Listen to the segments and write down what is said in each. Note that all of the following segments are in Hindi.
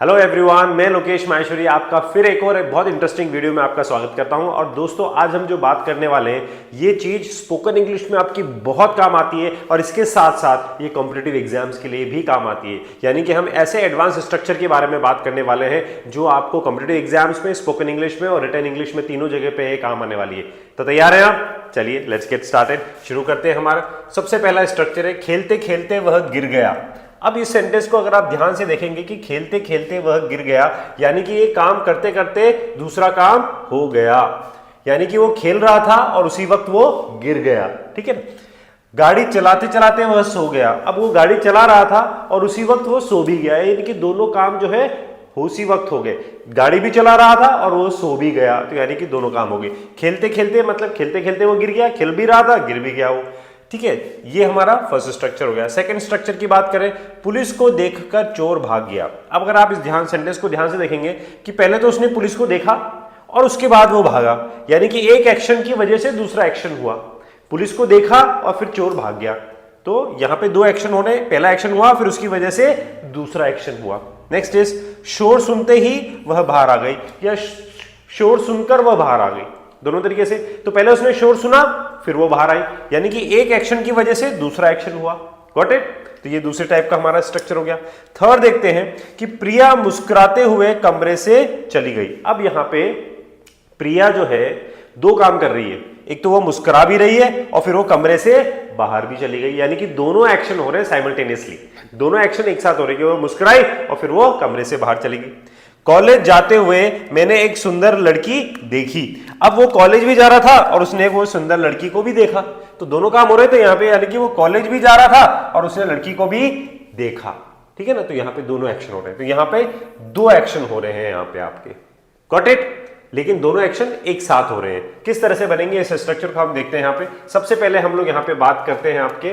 हेलो एवरीवन, मैं लोकेश माहेश्वरी आपका फिर एक और बहुत इंटरेस्टिंग वीडियो में आपका स्वागत करता हूं। और दोस्तों, आज हम जो बात करने वाले हैं ये चीज स्पोकन इंग्लिश में आपकी बहुत काम आती है और इसके साथ साथ ये कॉम्पिटिटिव एग्जाम्स के लिए भी काम आती है। यानी कि हम ऐसे एडवांस स्ट्रक्चर के बारे में बात करने वाले हैं जो आपको कॉम्पिटिटिव एग्जाम्स में, स्पोकन इंग्लिश में और रिटन इंग्लिश में तीनों जगह पे काम आने वाली है। तो तैयार हैं आप? चलिए लेट्स गेट स्टार्टेड। शुरू करते हैं। हमारा सबसे पहला स्ट्रक्चर है खेलते खेलते वह गिर गया। अब इस सेंटेंस को अगर आप ध्यान से देखेंगे कि खेलते खेलते वह गिर गया, यानी कि ये काम करते करते दूसरा काम हो गया, यानी कि वो खेल रहा था और उसी वक्त वो गिर गया। ठीक है। गाड़ी चलाते चलाते वह सो गया। अब वो गाड़ी चला रहा था और उसी वक्त वो सो भी गया, यानी कि दोनों काम जो है उसी वक्त हो गए। गाड़ी भी चला रहा था और वो सो भी गया, तो यानी कि दोनों काम हो गए। खेलते खेलते मतलब खेलते खेलते वो गिर गया, खेल भी रहा था, गिर भी गया वो। ठीक है, ये हमारा फर्स्ट स्ट्रक्चर हो गया। सेकंड स्ट्रक्चर की बात करें, पुलिस को देखकर चोर भाग गया। अब अगर आप इस सेंटेंस को ध्यान से देखेंगे कि पहले तो उसने पुलिस को देखा और उसके बाद वो भागा, यानी कि एक एक्शन की वजह से दूसरा एक्शन हुआ। पुलिस को देखा और फिर चोर भाग गया, तो यहां पे दो एक्शन होने, पहला एक्शन हुआ फिर उसकी वजह से दूसरा एक्शन हुआ। नेक्स्ट इज शोर सुनते ही वह बाहर आ गई, या शोर सुनकर वह बाहर आ गई, दोनों तरीके से। तो पहले उसने शोर सुना फिर वो बाहर आई, यानी कि एक एक्शन की वजह से दूसरा एक्शन हुआ। Got it? तो ये दूसरे टाइप का हमारा स्ट्रक्चर हो गया। थर्ड देखते हैं कि प्रिया मुस्कुराते हुए कमरे से चली गई। अब यहां पे प्रिया जो है दो काम कर रही है, एक तो वो मुस्कुरा भी रही है और फिर वो कमरे से बाहर भी चली गई, यानी कि दोनों एक्शन हो रहे हैं साइमल्टेनियसली, दोनों एक्शन एक साथ हो रहे हैं। वो मुस्कुराई और फिर वो कमरे से बाहर चली गई। कॉलेज जाते हुए मैंने एक सुंदर लड़की देखी। अब वो कॉलेज भी जा रहा था और उसने वो सुंदर लड़की को भी देखा, तो दोनों काम हो रहे थे यहाँ पे, यानी कि वो कॉलेज भी जा रहा था और उसने लड़की को भी देखा। ठीक है ना, तो यहाँ पे दोनों एक्शन हो रहे हैं, तो यहाँ पे दो एक्शन हो रहे हैं यहाँ पे आपके। Got it? लेकिन दोनों एक्शन एक साथ हो रहे हैं। किस तरह से बनेंगे इस स्ट्रक्चर को हम देखते हैं यहाँ पे। सबसे पहले हम लोग यहाँ पे बात करते हैं आपके,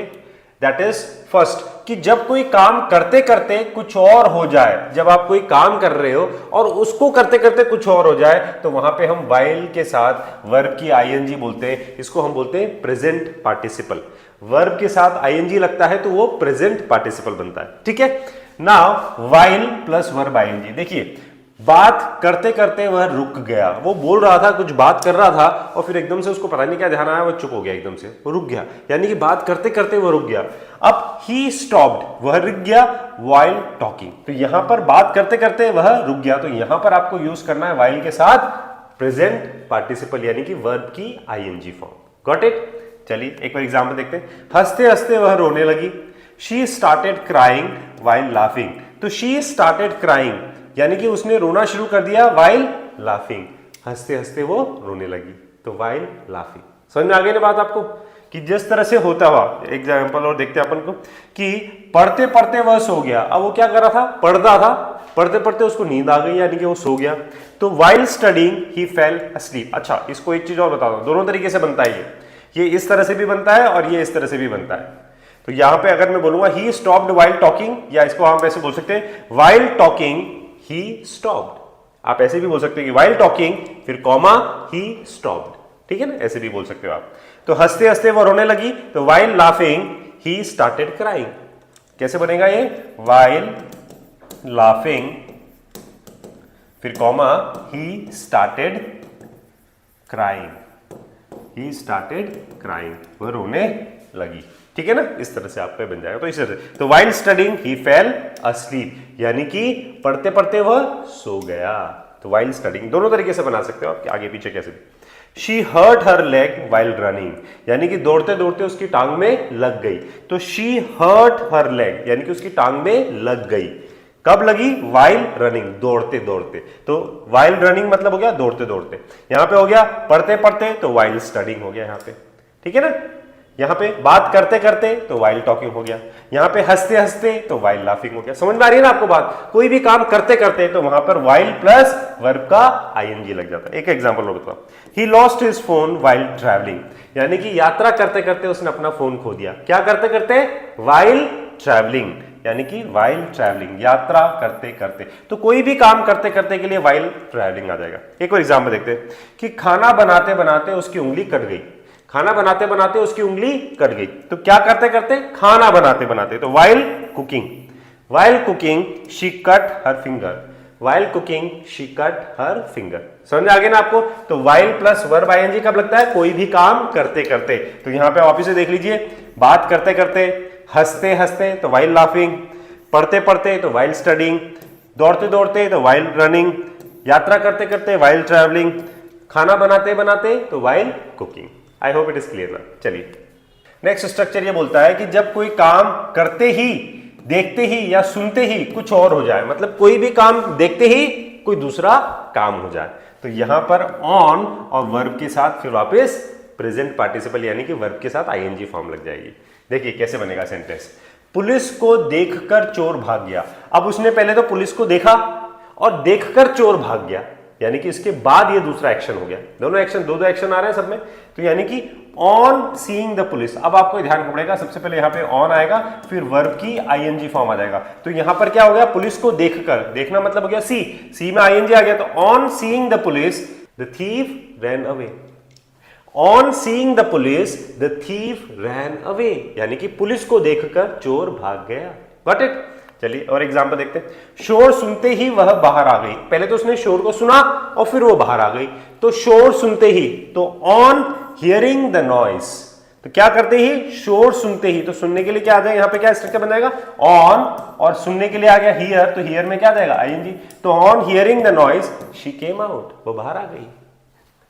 दैट इज फर्स्ट, कि जब कोई काम करते करते कुछ और हो जाए, जब आप कोई काम कर रहे हो और उसको करते करते कुछ और हो जाए, तो वहां पे हम वाइल के साथ वर्ब की आईएनजी बोलते हैं। इसको हम बोलते हैं प्रेजेंट पार्टिसिपल। वर्ब के साथ आईएनजी लगता है तो वो प्रेजेंट पार्टिसिपल बनता है। ठीक है। Now while plus verb ING. देखिए, बात करते करते वह रुक गया। वो बोल रहा था, कुछ बात कर रहा था और फिर एकदम से उसको पता नहीं क्या ध्यान आया, वो चुप हो गया, एकदम से वो रुक गया, यानी कि बात करते करते वह रुक गया। अब ही स्टॉप्ड, वह रुक गया व्हाइल टॉकिंग। तो यहां पर बात करते करते वह रुक गया, तो यहां पर आपको यूज करना है व्हाइल के साथ प्रेजेंट पार्टिसिपल, यानी कि वर्ब की आईएनजी फॉर्म। Got it? चलिए एक बार एग्जाम्पल देखते हैं। हंसते हंसते वह रोने लगी। She started crying while laughing. तो शी स्टार्टेड क्राइंग, यानी कि उसने रोना शुरू कर दिया व्हाइल लाफिंग। हंसते हंसते वो रोने लगी, तो व्हाइल लाफिंग। समझ में आ गई ना बात आपको, कि जिस तरह से होता हुआ। एग्जाम्पल और देखते हैं अपन को, कि पढ़ते पढ़ते वह सो गया। अब वो क्या कर रहा था? पढ़ रहा था, पढ़ते पढ़ते उसको नींद आ गई, यानी कि वो सो गया। तो व्हाइल स्टडीइंग ही फेल अस्लीप। अच्छा, इसको एक चीज और बता दो, दोनों तरीके से बनता है ये इस तरह से भी बनता है और ये इस तरह से भी बनता है। तो यहां पे अगर मैं बोलूंगा ही स्टॉप्ड व्हाइल टॉकिंग, या इसको हम ऐसे बोल सकते हैं व्हाइल टॉकिंग ही स्टॉप्ड। आप ऐसे भी बोल सकते हैं कि व्हाइल टॉकिंग फिर कॉमा ही स्टॉप्ड। ठीक है ना, ऐसे भी बोल सकते हो आप। तो हंसते हंसते वो रोने लगी, तो while laughing he started crying. कैसे बनेगा ये? व्हाइल लाफिंग फिर comma he started crying, he started crying, वह रोने लगी। ठीक है ना, इस तरह से आपका बन जाएगा। तो इस तरह से, तो व्हाइल स्टडीइंग ही फेल अस्लीप, यानी कि पढ़ते पढ़ते वह सो गया। तो व्हाइल स्टडीइंग दोनों तरीके से बना सकते हो आप, आगे पीछे कैसे भी। She hurt her leg while running, यानी कि दौड़ते दौड़ते उसकी टांग में लग गई। तो शी हर्ट हर लेग, यानी कि उसकी टांग में लग गई। कब लगी? व्हाइल रनिंग, दौड़ते दौड़ते। तो व्हाइल रनिंग मतलब हो गया दौड़ते दौड़ते। यहां पे हो गया पढ़ते पढ़ते, तो व्हाइल स्टडीइंग हो गया यहां पे। ठीक है ना, यहां पे बात करते करते तो व्हाइल टॉकिंग हो गया, यहां पे हंसते हंसते तो व्हाइल लाफिंग हो गया। समझ में आ रही है ना आपको बात? कोई भी काम करते करते तो वहां पर व्हाइल प्लस वर्ब का आईएनजी लग जाता है। एक एग्जांपल और बताओ। He lost his phone while travelling, यानी कि यात्रा करते करते उसने अपना फोन खो दिया। क्या करते करते? व्हाइल ट्रैवलिंग, यानी कि व्हाइल ट्रैवलिंग, यात्रा करते करते। तो कोई भी काम करते करते के लिए व्हाइल ट्रैवलिंग आ जाएगा। एक और एग्जांपल देखते हैं कि खाना बनाते बनाते उसकी उंगली कट गई। खाना बनाते बनाते उसकी उंगली कट गई, तो क्या करते करते? खाना बनाते बनाते, तो while cooking, While cooking, she cut her finger. while cooking she cut her finger। समझ में आ गया ना आपको? तो while प्लस वर्ब आईएनजी कब लगता है? कोई भी काम करते करते। तो यहां पे वापिस से देख लीजिए, बात करते करते, हंसते हंसते तो while laughing, पढ़ते पढ़ते तो while studying, दौड़ते दौड़ते तो while running, यात्रा करते करते while traveling, खाना बनाते बनाते तो while cooking। I hope it is clear ना। चलिए नेक्स्ट स्ट्रक्चर ये बोलता है कि जब कोई काम करते ही, देखते ही या सुनते ही कुछ और हो जाए, मतलब कोई भी काम देखते ही कोई दूसरा काम हो जाए, तो यहां पर ऑन और वर्ब के साथ फिर वापस प्रेजेंट पार्टिसिपल यानी कि वर्ब के साथ आईएनजी फॉर्म लग जाएगी। देखिए कैसे बनेगा सेंटेंस। पुलिस को देखकर चोर भाग गया। अब उसने पहले तो पुलिस को देखा और देखकर चोर भाग गया, यानी कि इसके बाद ये दूसरा एक्शन हो गया। दोनों एक्शन, दो एक्शन आ रहे हैं सब में, तो यानी कि ऑन सीइंग द पुलिस। अब आपको ध्यान रखना पड़ेगा, सबसे पहले यहां पे ऑन आएगा, फिर वर्ब की आईएनजी फॉर्म आ जाएगा। तो यहां पर क्या हो गया? पुलिस को देखकर, देखना मतलब हो गया सी में आईएनजी आ गया, तो on seeing the police the thief ran away. On seeing the police the thief ran away, यानी कि पुलिस को देखकर चोर भाग गया। Got it? चलिए और एग्जांपल देखते हैं। शोर सुनते ही वह बाहर आ गई। पहले तो उसने शोर को सुना और फिर वो बाहर आ गई, तो शोर सुनते ही, तो ऑन हियरिंग द नॉइस, तो क्या करते ही? शोर सुनते ही। तो सुनने के लिए क्या आ जाएगा? यहां पे क्या स्ट्रक्चर बन जाएगा? ऑन, और सुनने के लिए आ गया हियर, तो हियर में क्या आ जाएगा? आईएनजी। तो on hearing the noise she came out, वो बाहर आ गई।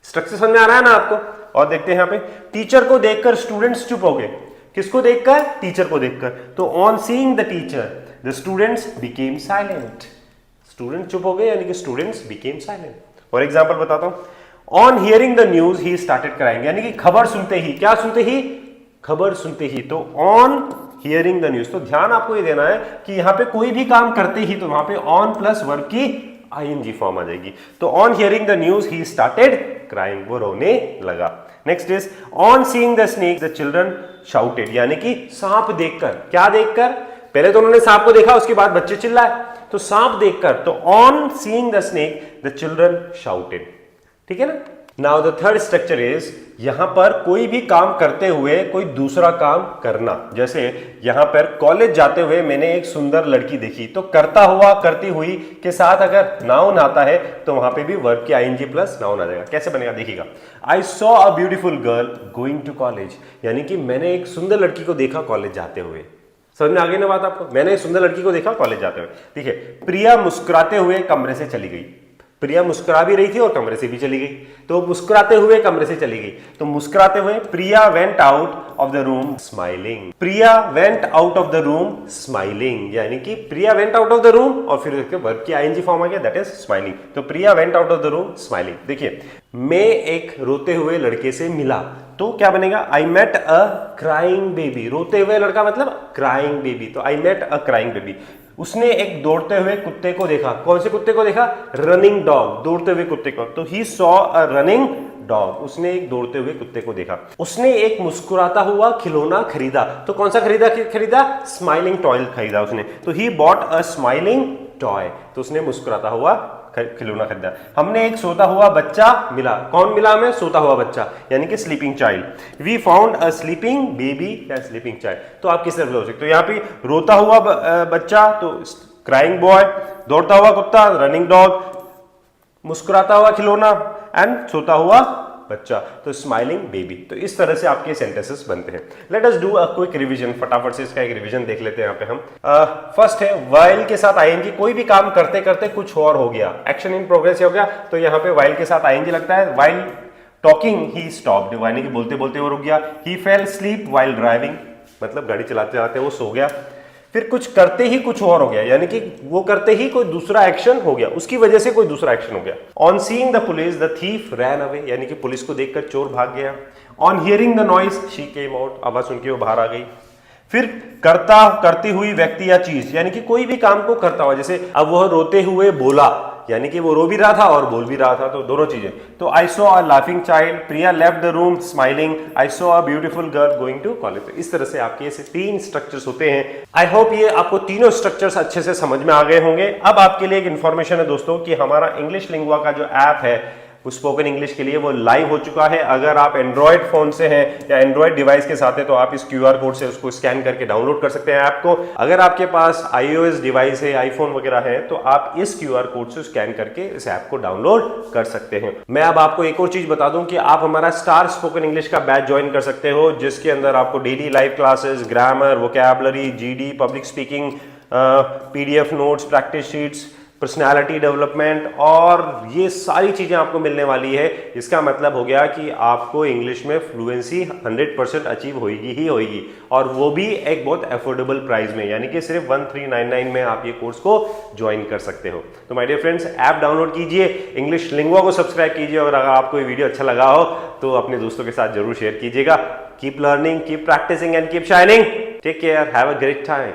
स्ट्रक्चर समझ में आ रहा है ना आपको? और देखते हैं यहां पे, टीचर को देखकर स्टूडेंट्स चुप हो गए। किसको देखकर? टीचर को देखकर। तो on seeing the teacher the students became silent. Student चुप हो गए यानी कि स्टूडेंट्स बिकेम साइलेंट। और एग्जांपल बताता हूं। On hearing the news he started crying, यानी कि खबर सुनते ही, क्या सुनते ही? खबर सुनते ही। तो ऑन हियरिंग द न्यूज। तो ध्यान आपको ये देना है कि यहां पे कोई भी काम करते ही तो वहां पे ऑन प्लस वर्ब की आईएनजी फॉर्म आ जाएगी। तो on hearing the news he started crying, वो रोने लगा। Next is on seeing the snake the children shouted, यानी कि सांप देखकर। क्या देखकर? पहले तो उन्होंने सांप को देखा, उसके बाद बच्चे चिल्लाए, तो सांप देखकर। तो on seeing the snake the children shouted. ठीक है ना? Now the third structure is, यहां पर कोई भी काम करते हुए कोई दूसरा काम करना। जैसे यहां पर कॉलेज जाते हुए मैंने एक सुंदर लड़की देखी, तो करता हुआ, करती हुई के साथ अगर नाउन आता है तो वहां पे भी वर्ब की आईएनजी प्लस नाउन आ जाएगा। कैसे बनेगा देखिएगा। I saw a beautiful girl going to college, यानी कि मैंने एक सुंदर लड़की को देखा कॉलेज जाते हुए। समझ में आ गई ना बात आपको? मैंने एक सुंदर लड़की को देखा कॉलेज जाते हुए। देखिए, प्रिया मुस्कुराते हुए कमरे से चली गई। प्रिया मुस्कुरा भी रही थी और कमरे से भी चली गई, तो मुस्कुराते हुए कमरे से चली गई। तो मुस्कुराते हुए, Priya went out of the room smiling. Priya went out of the room smiling, यानी कि Priya went out of the room और फिर उसके वर्ब की आईएनजी फॉर्म आ गया, दैट इज स्माइलिंग। तो Priya went out of the room smiling. देखिए, मैं एक रोते हुए लड़के से मिला, तो क्या बनेगा? I met a crying baby. रोते हुए लड़का मतलब क्राइंग बेबी, तो I met a crying baby. उसने एक दौड़ते हुए कुत्ते को देखा। कौन से कुत्ते को देखा? रनिंग डॉग, दौड़ते हुए कुत्ते को। तो he saw a running dog, उसने एक दौड़ते हुए कुत्ते को देखा। उसने एक मुस्कुराता हुआ खिलौना खरीदा। तो कौन सा खरीदा? स्माइलिंग टॉय खरीदा उसने। तो he bought a smiling toy, तो उसने मुस्कुराता हुआ खिलौना खरीदा। हमने एक सोता हुआ बच्चा मिला। कौन मिला हमें? सोता हुआ बच्चा, यानी कि sleeping child. We found a sleeping baby या स्लीपिंग चाइल्ड। तो आप किस तरह हो सकते हो? यहाँ पे रोता हुआ बच्चा तो क्राइंग बॉय, दौड़ता हुआ कुत्ता रनिंग डॉग, मुस्कुराता हुआ खिलौना एंड सोता हुआ बच्चा, तो स्माइलिंग बेबी। तो इस तरह से आपके सेंटेंसेस बनते हैं। Let us do a quick revision, फटाफट से इसका एक रिवीजन देख लेते हैं यहाँ पे हम। फर्स्ट है व्हाइल के साथ आईएनजी, कोई भी काम करते करते कुछ और हो गया, एक्शन इन प्रोग्रेस हो गया, तो यहाँ पे व्हाइल के साथ आईएनजी लगता है। व्हाइल टॉकिंग ही स्टॉप्ड, यानी कि बोलते बोलते वो रुक गया। ही फेल स्लीप व्हाइल ड्राइविंग, मतलब गाड़ी चलाते चलाते वो सो गया। फिर कुछ करते ही कुछ और हो गया, यानी कि वो करते ही कोई दूसरा एक्शन हो गया, उसकी वजह से कोई दूसरा एक्शन हो गया। On seeing the police the thief ran away, यानी कि पुलिस को देखकर चोर भाग गया। On hearing the noise she came out, आवाज सुन के वो बाहर आ गई। फिर करती हुई व्यक्ति या चीज, यानी कि कोई भी काम को करता हुआ, जैसे अब वह रोते हुए बोला, यानी कि वो रो भी रहा था और बोल भी रहा था, तो दोनों चीजें। तो I saw a laughing child, Priya left the room smiling, I saw a beautiful girl going to college. तो इस तरह से आपके ऐसे 3 स्ट्रक्चर्स होते हैं। आई होप ये आपको तीनों स्ट्रक्चर्स अच्छे से समझ में आ गए होंगे। अब आपके लिए एक इंफॉर्मेशन है दोस्तों कि हमारा इंग्लिश लिंगुआ का जो ऐप है उस स्पोकन इंग्लिश के लिए वो लाइव हो चुका है। अगर आप एंड्रॉयड फोन से हैं या एंड्रॉयड डिवाइस के साथ है तो आप इस QR कोड से उसको स्कैन करके डाउनलोड कर सकते हैं ऐप को। अगर आपके पास iOS डिवाइस है, आईफोन वगैरह है, तो आप इस QR कोड से स्कैन करके इस ऐप को डाउनलोड कर सकते हैं। मैं अब आपको एक और चीज बता दूं कि आप हमारा स्टार स्पोकन इंग्लिश का बैच ज्वाइन कर सकते हो, जिसके अंदर आपको daily live classes, grammar, vocabulary, GD, public speaking, PDF notes, practice sheets, personality development और ये सारी चीजें आपको मिलने वाली है। इसका मतलब हो गया कि आपको इंग्लिश में फ्लुएंसी 100% अचीव होगी ही होगी, और वो भी एक बहुत अफोर्डेबल प्राइस में, यानी कि सिर्फ 1399 में आप ये कोर्स को ज्वाइन कर सकते हो। तो my dear friends, app download कीजिए, इंग्लिश लिंगुआ को सब्सक्राइब कीजिए, और अगर आपको ये वीडियो अच्छा लगा हो तो अपने दोस्तों के साथ जरूर शेयर कीजिएगा। Keep learning, keep practising and keep shining. Take care, have a great time.